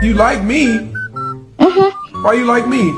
You like me? Why you like me?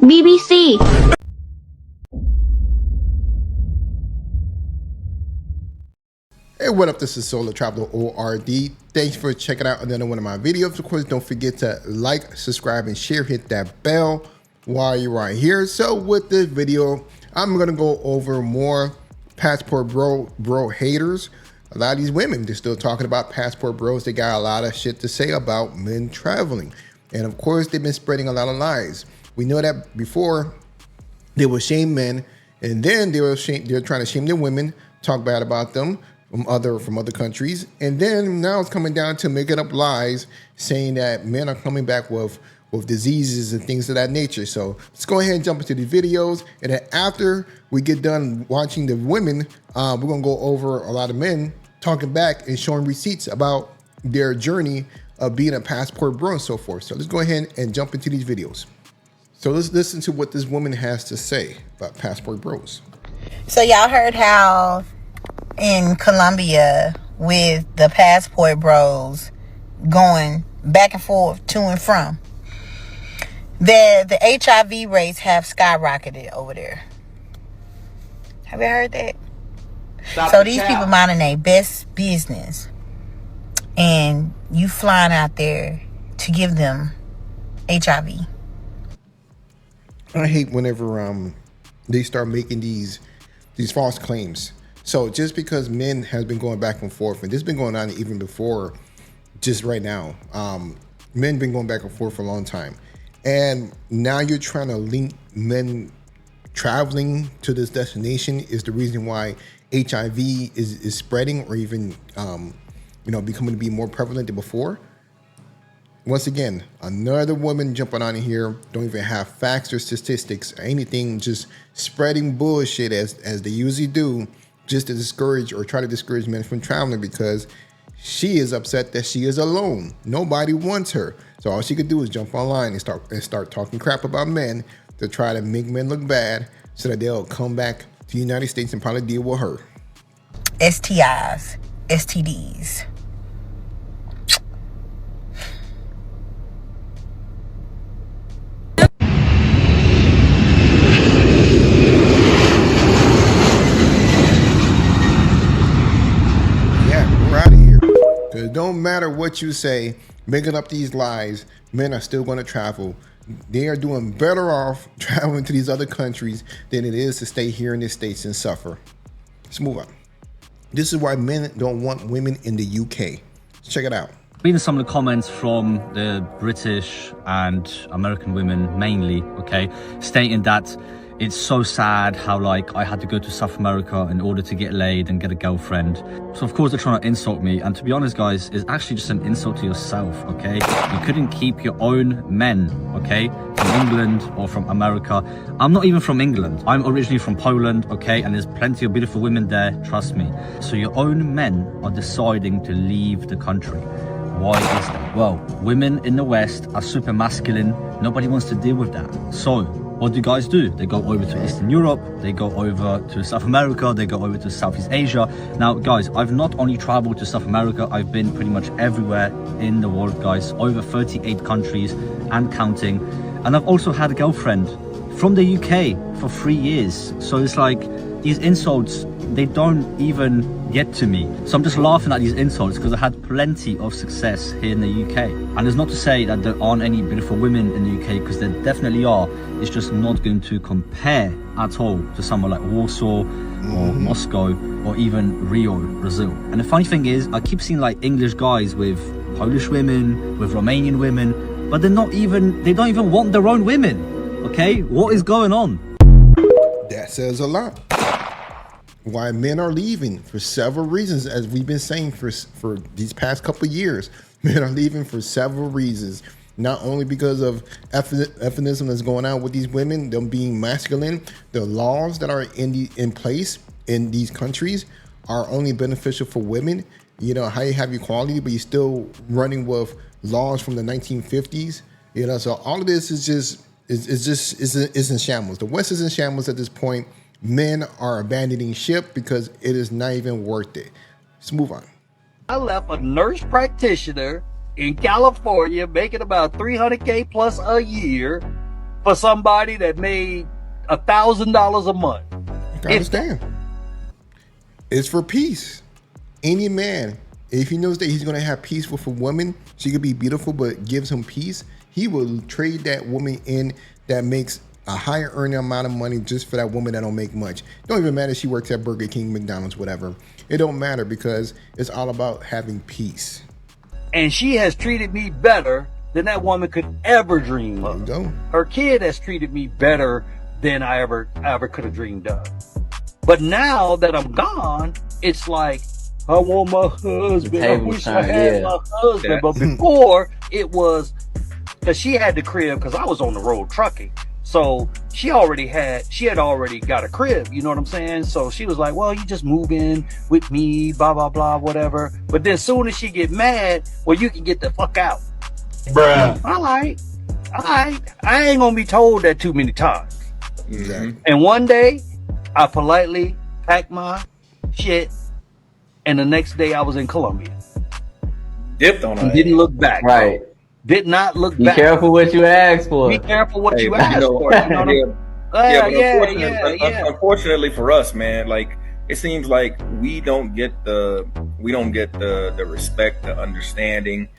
BBC. Hey, what up? This is Solo Traveler ORD. Thanks for checking out another one of my videos. Of course, don't forget to like, subscribe, and share. Hit that bell while you're right here. So with this video, I'm gonna go over more passport bro haters. A lot of these women, they're still talking about passport bros. They got a lot of shit to say about men traveling. And of course, they've been spreading a lot of lies. We know that before they will shame men, and then they're trying to shame their women, talk bad about them from other countries, and then now it's coming down to making up lies, saying that men are coming back with diseases and things of that nature. So let's go ahead and jump into these videos, and then after we get done watching the women, we're gonna go over a lot of men talking back and showing receipts about their journey of being a passport bro and so forth. So let's go ahead and jump into these videos. So let's listen to what this woman has to say about passport bros. So y'all heard how in Colombia with the passport bros going back and forth to and from, the HIV rates have skyrocketed over there. Have you heard that? So these people minding their best business, and you flying out there to give them HIV. I hate whenever they start making these false claims. So just because men has been going back and forth, and this has been going on even before, just right now, men been going back and forth for a long time, and now you're trying to link men traveling to this destination is the reason why HIV is spreading, or even becoming to be more prevalent than before. Once again, another woman jumping on in here, don't even have facts or statistics or anything, just spreading bullshit as they usually do, just to discourage or try to discourage men from traveling, because she is upset that she is alone. Nobody wants her. So all she could do is jump online and start talking crap about men to try to make men look bad, so that they'll come back to the United States and probably deal with her. STIs, STDs. It don't matter what you say, making up these lies, men are still going to travel. They are doing better off traveling to these other countries than it is to stay here in the States and suffer. Let's move on. This is why men don't want women in the UK. Let's check it out. Reading some of the comments from the British and American women mainly, okay, stating that it's so sad how I had to go to South America in order to get laid and get a girlfriend. So of course they're trying to insult me, and to be honest guys, it's actually just an insult to yourself, okay? You couldn't keep your own men, okay, from England or from America. I'm not even from England. I'm originally from Poland, okay, and there's plenty of beautiful women there, trust me. So your own men are deciding to leave the country. Why is that? Well, women in the West are super masculine. Nobody wants to deal with that. So what do guys do? They go over to Eastern Europe, they go over to South America, they go over to Southeast Asia. Now guys, I've not only traveled to South America, I've been pretty much everywhere in the world, guys, over 38 countries and counting. And I've also had a girlfriend from the UK for 3 years. So it's like, these insults, they don't even get to me. So I'm just laughing at these insults because I had plenty of success here in the UK. And it's not to say that there aren't any beautiful women in the UK, because there definitely are. It's just not going to compare at all to somewhere like Warsaw or Moscow or even Rio, Brazil. And the funny thing is, I keep seeing English guys with Polish women, with Romanian women, but they don't even want their own women. Okay, what is going on? That says a lot. Why men are leaving for several reasons, as we've been saying for these past couple of years. Men are leaving for several reasons. Not only because of feminism that's going on with these women, them being masculine, the laws that are in place in these countries are only beneficial for women. You know, how you have equality, but you're still running with laws from the 1950s. You know, so all of this is in shambles. The West is in shambles at this point. Men are abandoning ship because it is not even worth it. Let's move on. I left a nurse practitioner in California making about $300K plus a year for somebody that made $1,000 a month. I understand. It's for peace. Any man, if he knows that he's going to have peace with a woman, she could be beautiful, but gives him peace, he will trade that woman in that makes a higher earning amount of money just for that woman that don't make much. Don't even matter if she works at Burger King, McDonald's, whatever. It don't matter because it's all about having peace. And she has treated me better than that woman could ever dream of. There you go. Her kid has treated me better than I ever could have dreamed of. But now that I'm gone, it's like, I want my husband. I wish I had my husband. Yeah. But before, it was, because she had the crib, because I was on the road trucking. So she had already got a crib, you know what I'm saying? So she was like, well, you just move in with me, blah, blah, blah, whatever. But then soon as she get mad, well, you can get the fuck out. Bruh. All right. I ain't gonna be told that too many times. Exactly. And one day, I politely packed my shit, and the next day I was in Colombia. Dipped on her. Didn't look back. Right. Did not look Be back. Be careful what you ask for. Be careful what you ask for. You know unfortunately for us, man, like it seems like we don't get the respect, the understanding.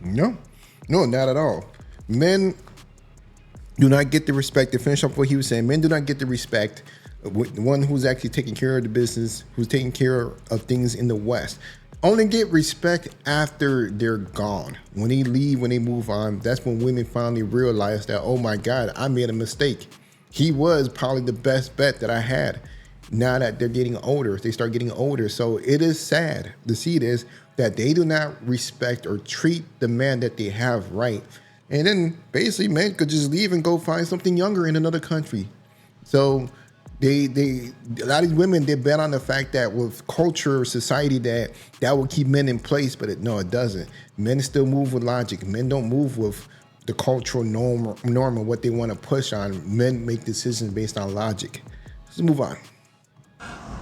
No, not at all. Men do not get the respect. To finish up what he was saying, men do not get the respect. The one who's actually taking care of the business, who's taking care of things in the West, only get respect after they're gone. When they leave, when they move on, that's when women finally realize that, oh my God, I made a mistake. He was probably the best bet that I had. Now that they're getting older, they start getting older. So it is sad to see this, that they do not respect or treat the man that they have right. And then basically men could just leave and go find something younger in another country. So a lot of these women, they bet on the fact that with culture or society that will keep men in place, but it doesn't. Men still move with logic. Men don't move with the cultural norm of what they want to push on. Men make decisions based on logic. Let's move on.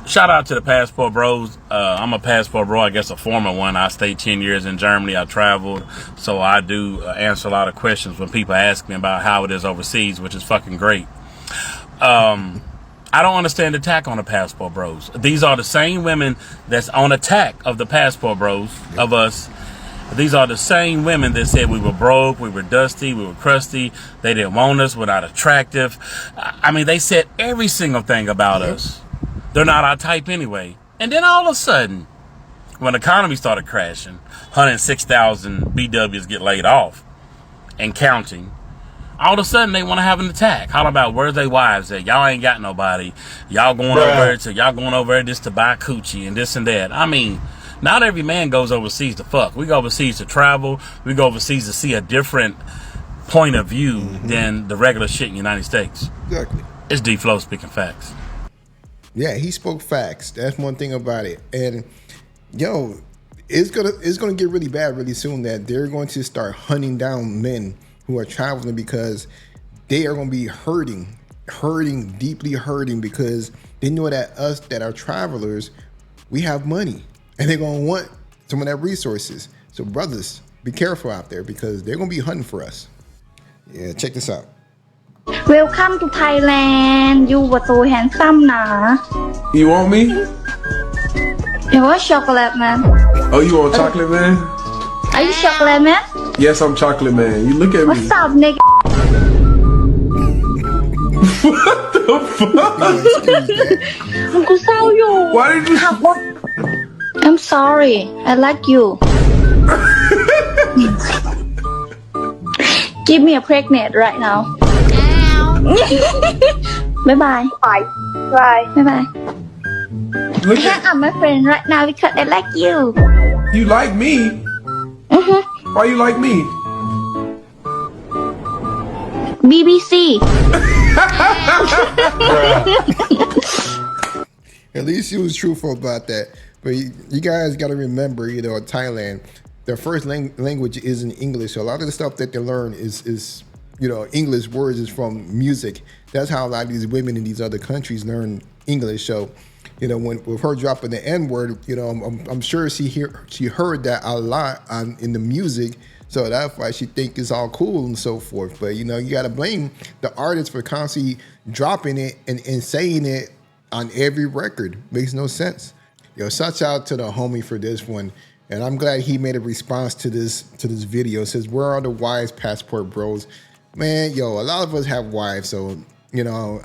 Shout out to the Passport Bros. I'm a Passport Bro, I guess a former one. I stayed 10 years in Germany. I traveled. So I do answer a lot of questions when people ask me about how it is overseas, which is fucking great. I don't understand the attack on the Passport Bros. These are the same women that's on attack of the Passport Bros, of us. These are the same women that said we were broke, we were dusty, we were crusty, they didn't want us, we're not attractive. I mean, they said every single thing about us. They're not our type anyway. And then all of a sudden, when the economy started crashing, 106,000 BWs get laid off and counting. All of a sudden, they want to have an attack. How about where's their wives at? Y'all ain't got nobody. Y'all going over there just to buy coochie and this and that. I mean, not every man goes overseas to fuck. We go overseas to travel. We go overseas to see a different point of view than the regular shit in the United States. Exactly. It's D-Flow speaking facts. Yeah, he spoke facts. That's one thing about it. And it's gonna get really bad really soon that they're going to start hunting down men who are traveling because they are going to be deeply hurting because they know that us that are travelers, we have money and they're going to want some of that resources. So brothers, be careful out there because they're going to be hunting for us. Yeah, check this out. Welcome to Thailand. You were so handsome, nah. You want me? You want chocolate, man? Oh, you want chocolate, man? Are you chocolate, man? Yes, I'm chocolate, man. You look at me. What's up, nigga? What the fuck? Uncle sao you? Why did you? I'm sorry. I like you. Give me a pregnant right now. Bye-bye. Bye. Bye-bye. Look I am my friend right now because I like you. You like me? Why you like me? BBC. At least he was truthful about that. But you guys got to remember, Thailand, their first language is in English. So a lot of the stuff that they learn is English words is from music. That's how a lot of these women in these other countries learn English. So You know, when with her dropping the N word, you know, I'm sure she heard that a lot in the music. So that's why she think it's all cool and so forth. But you know, you gotta blame the artist for constantly dropping it and saying it on every record. Makes no sense. Yo, shout out to the homie for this one. And I'm glad he made a response to this video. It says, where are the wives, passport bros? Man, yo, a lot of us have wives, so you know,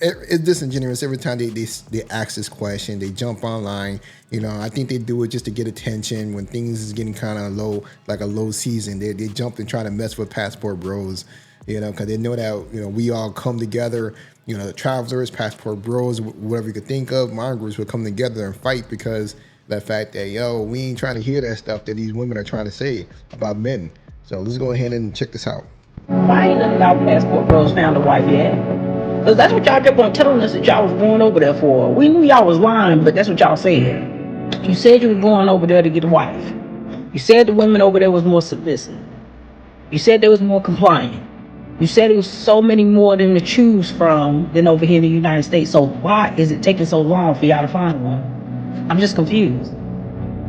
it's disingenuous every time they ask this question. They jump online. You know, I think they do it just to get attention when things is getting kind of low, like a low season. They jump and try to mess with passport bros, you know, because they know that, you know, we all come together, you know, the travelers, passport bros, whatever you could think of, mongrels will come together and fight because the fact that, yo, we ain't trying to hear that stuff that these women are trying to say about men. So let's go ahead and check this out. Why ain't none of y'all passport bros found a wife yet? Because that's what y'all kept on telling us that y'all was going over there for. We knew y'all was lying, but that's what y'all said. You said you were going over there to get a wife. You said the women over there was more submissive. You said they was more compliant. You said it was so many more than to choose from than over here in the United States. So why is it taking so long for y'all to find one? I'm just confused.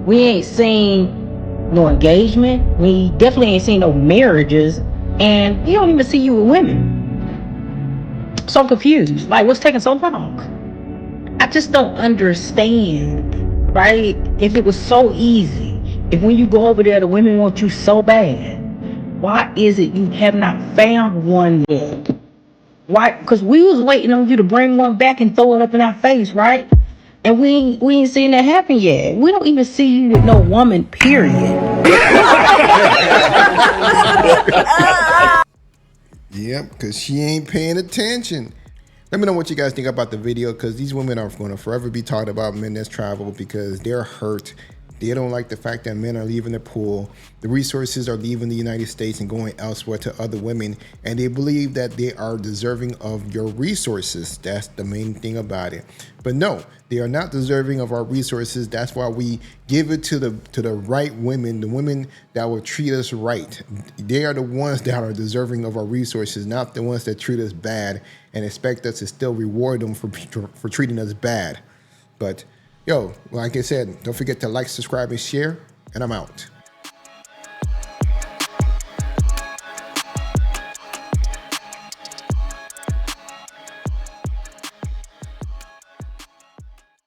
We ain't seen no engagement. We definitely ain't seen no marriages. And we don't even see you with women. So I'm confused. Like, what's taking so long? I just don't understand, right? If it was so easy, if when you go over there, the women want you so bad, why is it you have not found one yet? Why? Because we was waiting on you to bring one back and throw it up in our face, right? And we ain't seen that happen yet. We don't even see you with no woman, period. Yep, because she ain't paying attention. Let me know what you guys think about the video, because these women are going to forever be talking about men that's travel because they're hurt. They don't like the fact that men are leaving the pool. The resources are leaving the United States and going elsewhere to other women. And they believe that they are deserving of your resources. That's the main thing about it. But no, they are not deserving of our resources. That's why we give it to the right women, the women that will treat us right. They are the ones that are deserving of our resources, not the ones that treat us bad and expect us to still reward them for treating us bad. But yo, like I said, don't forget to like, subscribe, and share, and I'm out.